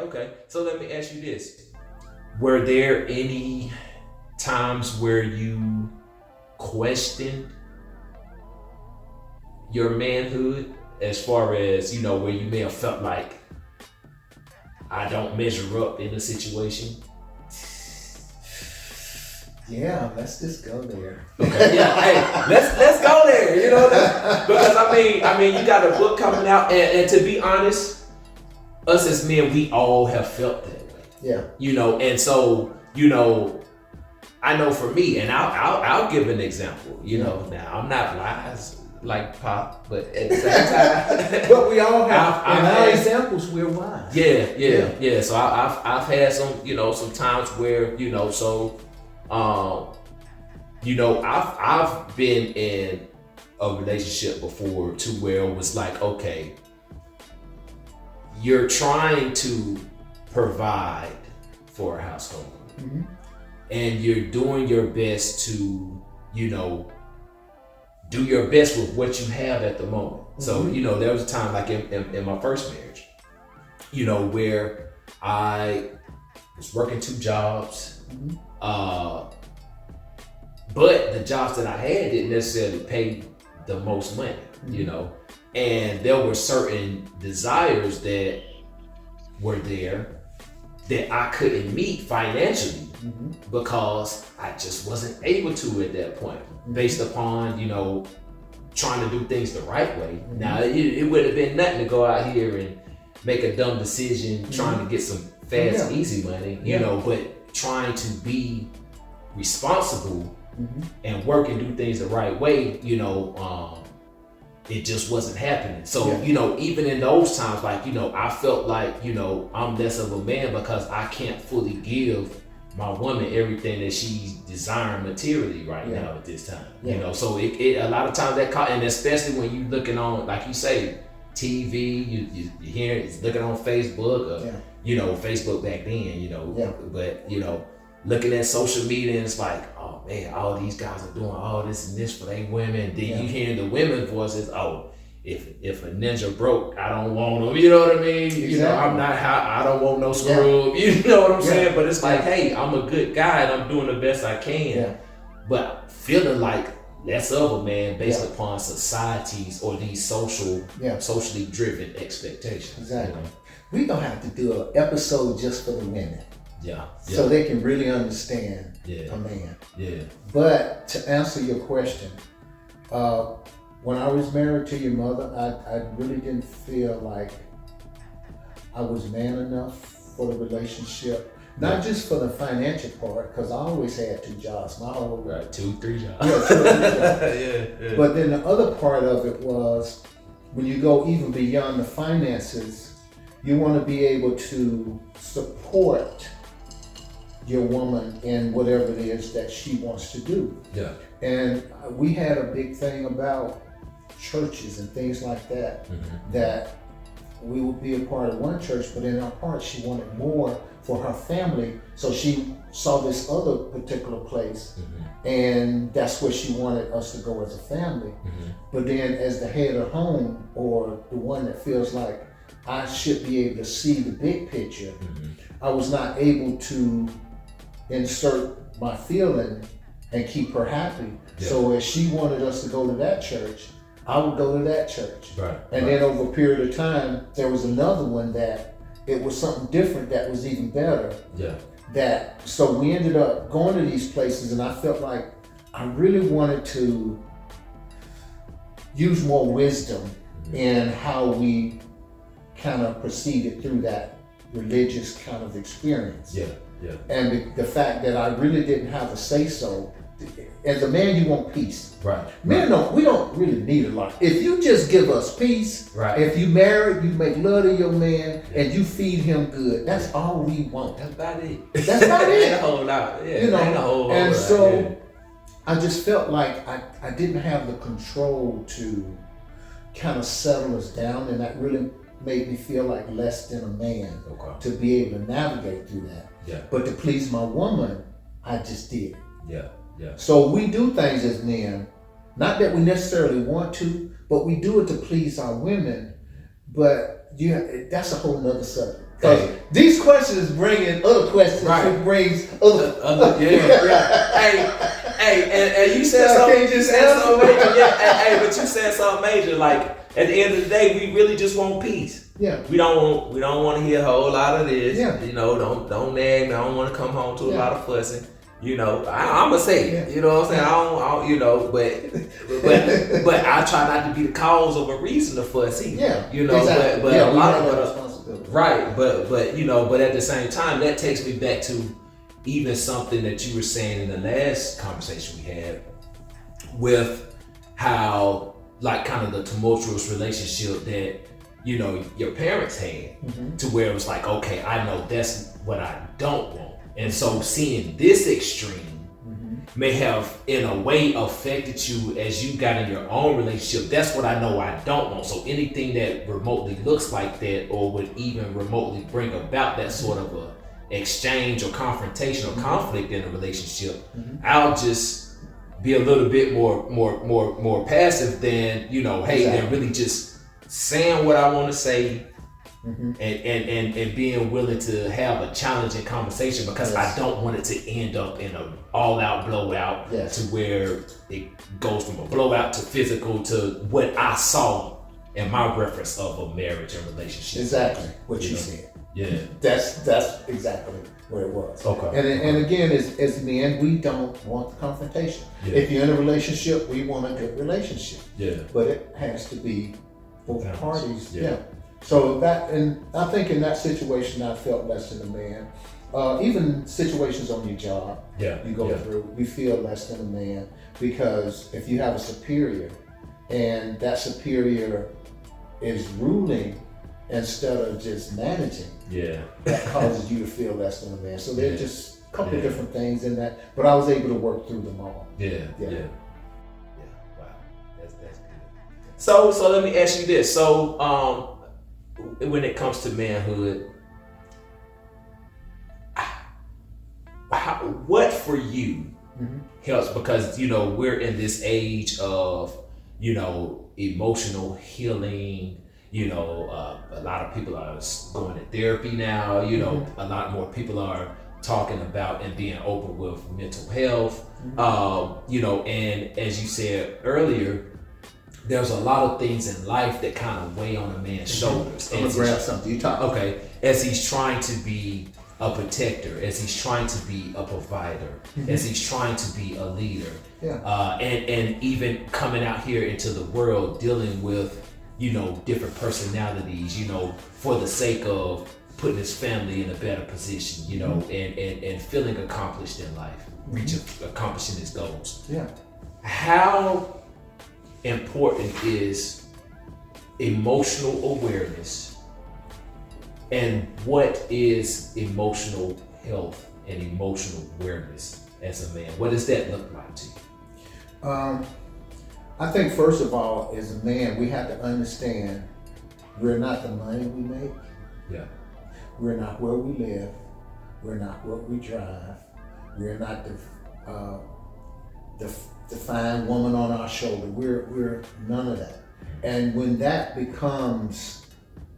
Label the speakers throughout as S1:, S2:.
S1: okay. So let me ask you this: were there any times where you questioned your manhood, as far as where you may have felt like I don't measure up in a situation?
S2: Yeah, let's just go there.
S1: Okay, yeah, hey, let's go there. Because I mean, you got a book coming out, and to be honest, us as men, we all have felt that way.
S2: Yeah.
S1: And so I know for me, and I'll give an example. Now I'm not wise like Pop, but at the same time,
S2: but we all have.
S1: I've
S2: in our
S1: had,
S2: examples, we're wise.
S1: Yeah. So I've had some times where I've been in a relationship before to where it was like, okay, you're trying to provide for a household,
S2: Mm-hmm.
S1: and you're doing your best to do your best with what you have at the moment. Mm-hmm. So there was a time like in my first marriage, where I was working 2 jobs.
S2: Mm-hmm.
S1: But the jobs that I had didn't necessarily pay the most money,
S2: Mm-hmm.
S1: And there were certain desires that were there that I couldn't meet financially,
S2: Mm-hmm.
S1: because I just wasn't able to at that point, based upon, trying to do things the right way.
S2: Mm-hmm.
S1: Now, it would have been nothing to go out here and make a dumb decision,
S2: Mm-hmm.
S1: trying to get some fast, easy money, but trying to be responsible,
S2: Mm-hmm.
S1: and work and do things the right way, it just wasn't happening. So, even in those times, like, I felt like, I'm less of a man because I can't fully give my woman everything that she's desiring materially right now at this time. So it a lot of times and especially when you looking on, like you say, TV, you hear it's looking on Facebook or, Facebook back then, but, looking at social media, and it's like, oh man, all these guys are doing all this and this for their women. Then you hearing the women's voices, oh, if a ninja broke, I don't want him. You know what I mean?
S2: Exactly.
S1: I don't want no scrub. You know what I'm saying? But it's like,
S2: Yeah.
S1: hey, I'm a good guy and I'm doing the best I can.
S2: Yeah.
S1: But feeling like less of a man based upon society's or these socially driven expectations.
S2: Exactly. We're gonna have to do an episode just for the women.
S1: Yeah.
S2: So they can really understand a man.
S1: Yeah.
S2: But to answer your question, when I was married to your mother, I really didn't feel like I was man enough for the relationship. Not just for the financial part, because I always had 2 jobs. My whole
S1: 2-3 jobs.
S2: Yeah, 2 or 3 jobs.
S1: Yeah.
S2: But then the other part of it was when you go even beyond the finances, you want to be able to support your woman in whatever it is that she wants to do.
S1: Yeah.
S2: And we had a big thing about churches and things like that, that we would be a part of one church, but in our heart she wanted more for her family. So she saw this other particular place, and that's where she wanted us to go as a family. But then as the head of home, or the one that feels like I should be able to see the big picture, I was not able to insert my feeling and keep her happy. So as she wanted us to go to that church, I would go to that church. And then over a period of time, there was another one that it was something different that was even better. So we ended up going to these places, and I felt like I really wanted to use more wisdom in how we kind of proceeded through that religious kind of experience. And the fact that I really didn't have a say-so. As a man, you want peace. Men we don't really need a lot. If you just give us peace, if you married, you make love to your man, and you feed him good, that's all we want.
S1: That's about it.
S2: That's about it.
S1: Ain't a whole lot. Yeah,
S2: you know,
S1: ain't a whole
S2: and
S1: lot.
S2: so I just felt like I didn't have the control to kind of settle us down, and that really made me feel like less than a man to be able to navigate through that. But to please my woman, I just did. So we do things as men, not that we necessarily want to, but we do it to please our women. But that's a whole nother subject. Because these questions bring in other questions, which brings other.
S1: And you said something. You said something major. But you said something major. Like at the end of the day, we really just want peace.
S2: Yeah.
S1: We don't want to hear a whole lot of this.
S2: Yeah.
S1: You know, don't nag me. I don't want to come home to a lot of fussing. You know, I'm gonna say it. You know what I'm saying? I don't. You know, but I try not to be the cause of a reason to fuss either.
S2: Yeah.
S1: You know,
S2: exactly.
S1: but a lot of
S2: responsibility.
S1: Right. But you know, but at the same time, that takes me back to even something that you were saying in the last conversation we had with how, like, kind of the tumultuous relationship that, you know, your parents had, to where it was like, okay, I know that's what I don't want. And so seeing this extreme may have, in a way, affected you as you got in your own relationship. That's what I know I don't want. So anything that remotely looks like that, or would even remotely bring about that sort of a exchange or confrontation or conflict in a relationship, I'll just be a little bit more passive than, you know, than really just saying what I want to say, and being willing to have a challenging conversation, because I don't want it to end up in an all-out blowout to where it goes from a blowout to physical to what I saw in my reference of a marriage and relationship.
S2: Exactly what you said.
S1: Yeah,
S2: that's exactly what it was.
S1: Okay.
S2: And again, as men, we don't want the confrontation.
S1: Yeah.
S2: If you're in a relationship, we want a good relationship.
S1: Yeah.
S2: But it has to be both parties.
S1: Yeah.
S2: So that, and I think in that situation, I felt less than a man. Even situations on your job, you go through, you feel less than a man, because if you have a superior and that superior is ruling instead of just managing, that causes you to feel less than a man. So there's just a couple of different things in that, but I was able to work through them all.
S1: Yeah. Wow, that's good. So let me ask you this. So when it comes to manhood, what for you helps? Because, you know, we're in this age of, you know, emotional healing. You know, a lot of people are going to therapy now. You know, a lot more people are talking about and being open with mental health. You know, and as you said earlier, there's a lot of things in life that kind of weigh on a man's shoulders.
S2: I'm gonna grab something. You talk.
S1: Okay, as he's trying to be a protector, as he's trying to be a provider, as he's trying to be a leader, and even coming out here into the world dealing with, you know, different personalities, you know, for the sake of putting his family in a better position, you know, and feeling accomplished in life, accomplishing his goals.
S2: Yeah.
S1: How important is emotional awareness, and what is emotional health and emotional awareness as a man? What does that look like to you?
S2: I think first of all, as a man, we have to understand we're not the money we make.
S1: Yeah.
S2: We're not where we live. We're not what we drive. We're not the fine woman on our shoulder. We're none of that. And when that becomes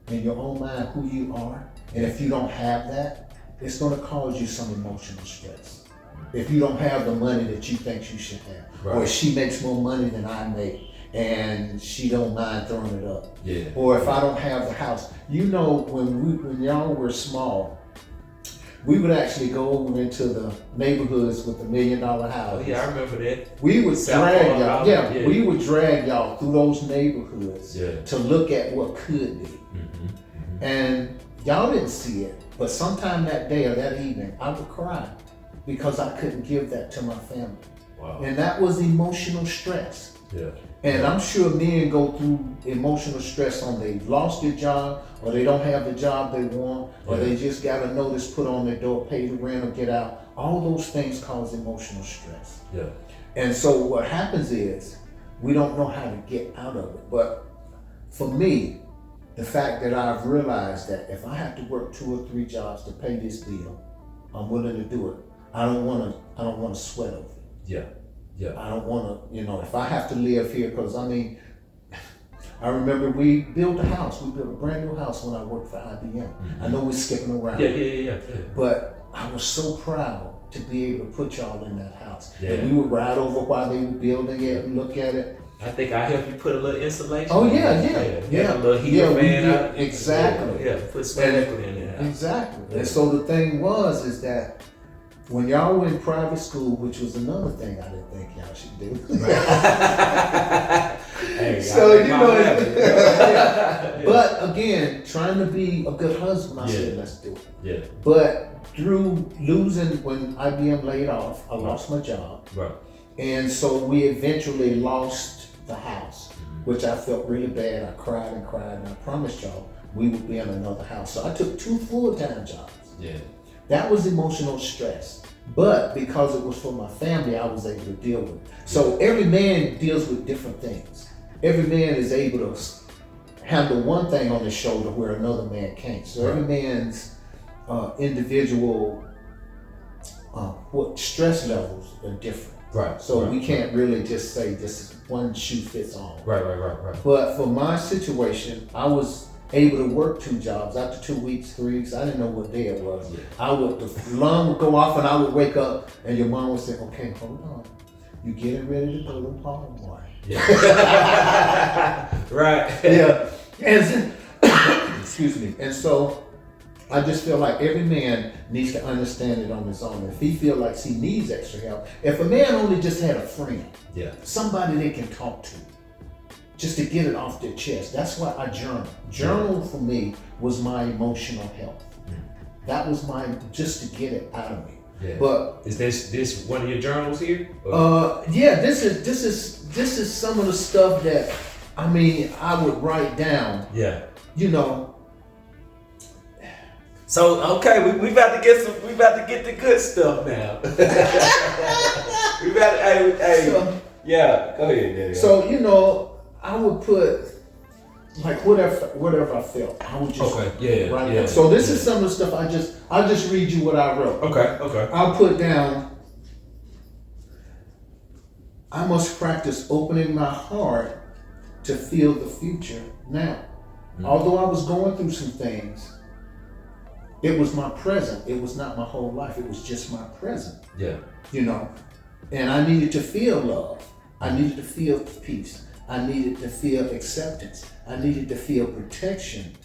S2: in your own mind who you are, and if you don't have that, it's going to cause you some emotional stress. If you don't have the money that you think you should have, or she makes more money than I make, and she don't mind throwing it up.
S1: Yeah.
S2: Or if I don't have the house. You know, when y'all were small, we would actually go over into the neighborhoods with the $1 million houses.
S1: Oh, yeah, I remember that.
S2: We would drag y'all.
S1: Yeah,
S2: we would drag y'all through those neighborhoods to look at what could be. And y'all didn't see it, but sometime that day or that evening, I would cry because I couldn't give that to my family.
S1: Wow.
S2: And that was emotional stress.
S1: Yeah.
S2: And I'm sure men go through emotional stress on they've lost their job, or they don't have the job they want, or they just got a notice put on their door, pay the rent or get out. All those things cause emotional stress.
S1: Yeah.
S2: And so what happens is we don't know how to get out of it. But for me, the fact that I've realized that if I have to work 2 or 3 jobs to pay this bill, I'm willing to do it. I don't want to sweat over it.
S1: Yeah.
S2: I don't want to, if I have to live here, because I mean, I remember we built a house. We built a brand new house when I worked for IBM. I know we're skipping around.
S1: Yeah.
S2: But I was so proud to be able to put y'all in that house.
S1: Yeah.
S2: And we would ride over while they were building it and look at it.
S1: I think I helped you put a little insulation.
S2: Oh yeah.
S1: A little heater fan out.
S2: Exactly.
S1: Yeah, put some liquid in there.
S2: Exactly.
S1: Yeah.
S2: And so the thing is that when y'all were in private school, which was another thing I didn't think y'all should do.
S1: Hey,
S2: So you know,
S1: yeah.
S2: But again, trying to be a good husband, I said, let's do it.
S1: Yeah.
S2: But through losing, when IBM laid off, I lost my job.
S1: Right.
S2: And so we eventually lost the house, which I felt really bad. I cried and I promised y'all we would be in another house. So I took 2 full-time jobs.
S1: Yeah.
S2: That was emotional stress. But because it was for my family, I was able to deal with it. So every man deals with different things. Every man is able to handle one thing on his shoulder where another man can't. So every man's individual stress levels are different.
S1: Right.
S2: So we can't really just say this is one shoe fits all.
S1: Right.
S2: But for my situation, I was able to work 2 jobs. After 2 weeks, 3 weeks, I didn't know what day it was. Yeah. The alarm would go off and I would wake up and your mom would say, okay, hold on. You getting ready to go to Baltimore.
S1: Yeah. Right.
S2: Yeah. And excuse me. And so I just feel like every man needs to understand it on his own. If he feels like he needs extra help, if a man only just had a friend, somebody they can talk to, just to get it off their chest. That's why I journal. Journal for me was my emotional health. That was just to get it out of me.
S1: Yeah.
S2: But
S1: is this one of your journals here?
S2: Yeah, this is some of the stuff that I would write down.
S1: Yeah.
S2: You know.
S1: So okay, we about to get the good stuff now. We about to
S2: So,
S1: yeah, go ahead. Yeah.
S2: So I would put like whatever I felt. I would just write down. So this is some of the stuff I'll just read you what I wrote.
S1: Okay.
S2: I'll put down, I must practice opening my heart to feel the future now. Although I was going through some things, it was my present. It was not my whole life. It was just my present.
S1: Yeah.
S2: And I needed to feel love. I needed to feel peace. I needed to feel acceptance. I needed to feel protection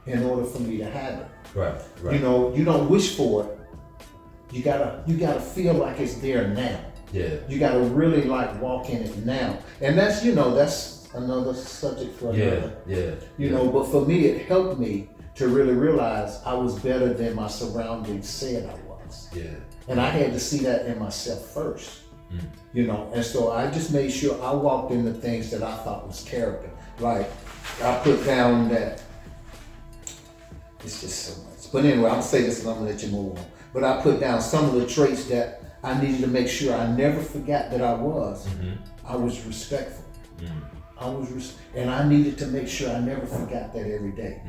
S2: in order for me to have it.
S1: Right.
S2: You don't wish for it. You gotta feel like it's there now.
S1: Yeah.
S2: You gotta really walk in it now. And that's another subject for another.
S1: Yeah.
S2: But for me, it helped me to really realize I was better than my surroundings said I was.
S1: Yeah.
S2: And I had to see that in myself first. And so I just made sure I walked in the things that I thought was character. Like I put down that it's just so much. But anyway, I'm gonna say this and I'm gonna let you move on. But I put down some of the traits that I needed to make sure I never forgot that I was. I was respectful. And I needed to make sure I never forgot that every day.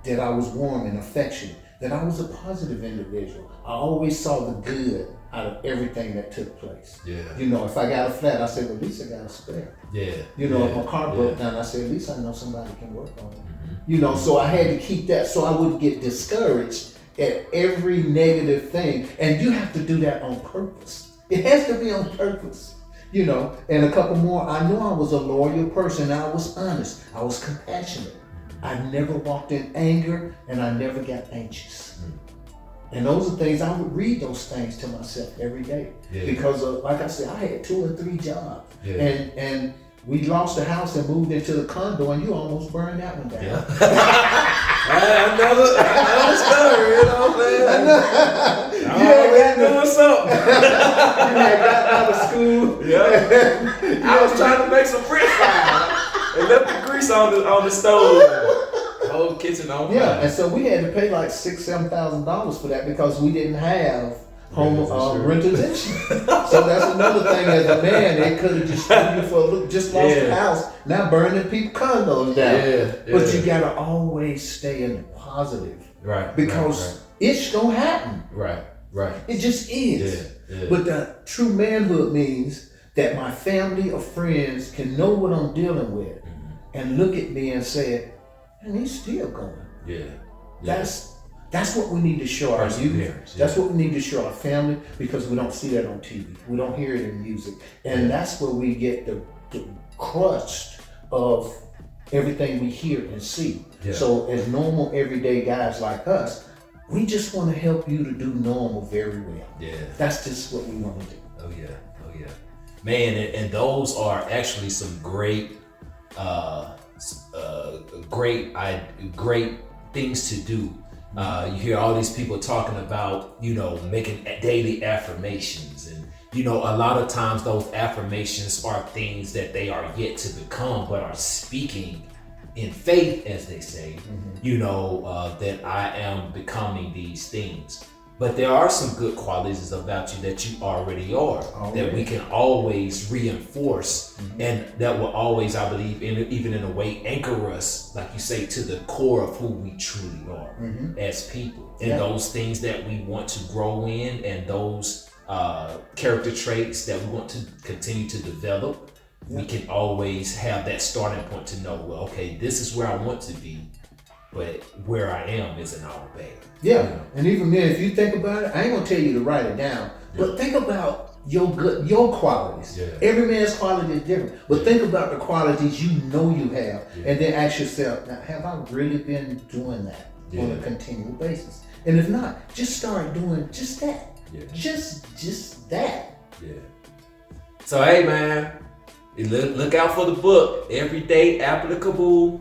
S2: That I was warm and affectionate. That I was a positive individual. I always saw the good out of everything that took place.
S1: Yeah.
S2: If I got a flat, I said, well, at least I got a spare.
S1: Yeah.
S2: If my car broke down, I said, at least I know somebody can work on it. So I had to keep that so I wouldn't get discouraged at every negative thing. And you have to do that on purpose. It has to be on purpose. And a couple more, I knew I was a loyal person. I was honest. I was compassionate. I never walked in anger and I never got anxious. And those are things, I would read those things to myself every day. Because like I said, I had 2 or 3 jobs. And we lost the house and moved into the condo and you almost burned that one down.
S1: Yeah. another story, you know what I'm saying? I doing something.
S2: You had gotten out of school.
S1: Yeah. I was trying to make some French fries and left the grease on the stove. Whole kitchen on fire.
S2: Yeah, and so we had to pay like $6,000-$7,000 for that because we didn't have home renters insurance. So that's another thing. As a man, they could have just threw you for a look, just lost the house. Now burning people condos down. But you gotta always stay in the positive,
S1: right?
S2: Because it's gonna happen.
S1: Right.
S2: It just is.
S1: Yeah.
S2: But the true manhood means that my family or friends can know what I'm dealing with. and look at me and say, and he's still going.
S1: Yeah.
S2: That's what we need to show our youth.
S1: Yeah.
S2: That's what we need to show our family, because we don't see that on TV. We don't hear it in music. And that's where we get the crust of everything we hear and see. Yeah. So as normal, everyday guys like us, we just want to help you to do normal very well. Yeah. That's just what we want to do.
S1: Oh yeah. Man, and those are actually some great things to do. You hear all these people talking about, making daily affirmations, and a lot of times those affirmations are things that they are yet to become, but are speaking in faith, as they say, that I am becoming these things. But there are some good qualities about you that you already are, that we can always reinforce, and that will always, I believe, even in a way, anchor us, like you say, to the core of who we truly are as people. And those things that we want to grow in, and those character traits that we want to continue to develop, we can always have that starting point to know, well, okay, this is where I want to be, but where I am isn't all bad.
S2: Yeah, and even then, if you think about it, I ain't gonna tell you to write it down, but think about your qualities. Yeah. Every man's quality is different, but think about the qualities you have, and then ask yourself, now, have I really been doing that on a continual basis? And if not, just start doing just that. Yeah. Just that.
S1: Yeah. So hey, man, look out for the book. Everyday applicable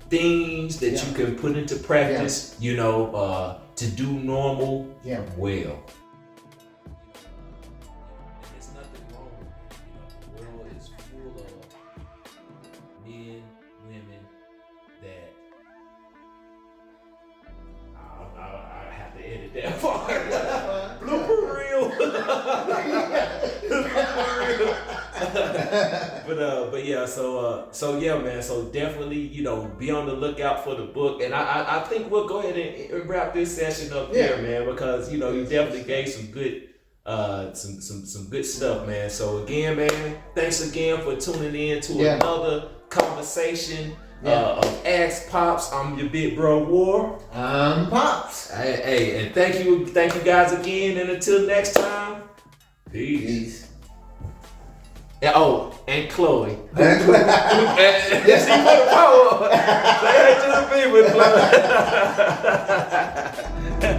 S1: things that you can put into practice, to do normal well. And there's nothing wrong with it. The world is full of men, women that I have to edit that part. Blooper reel. But yeah, so yeah, man. So definitely, be on the lookout for the book, and I think we'll go ahead and wrap this session up there, man, because you definitely gave some good some good stuff, man. So again, man, thanks again for tuning in to another conversation of Ask Pops. I'm your big bro War.
S2: I'm Pops.
S1: Hey, and thank you guys again, and until next time, peace. And Chloe. Yes, she put a power. Say hey to the people, Chloe.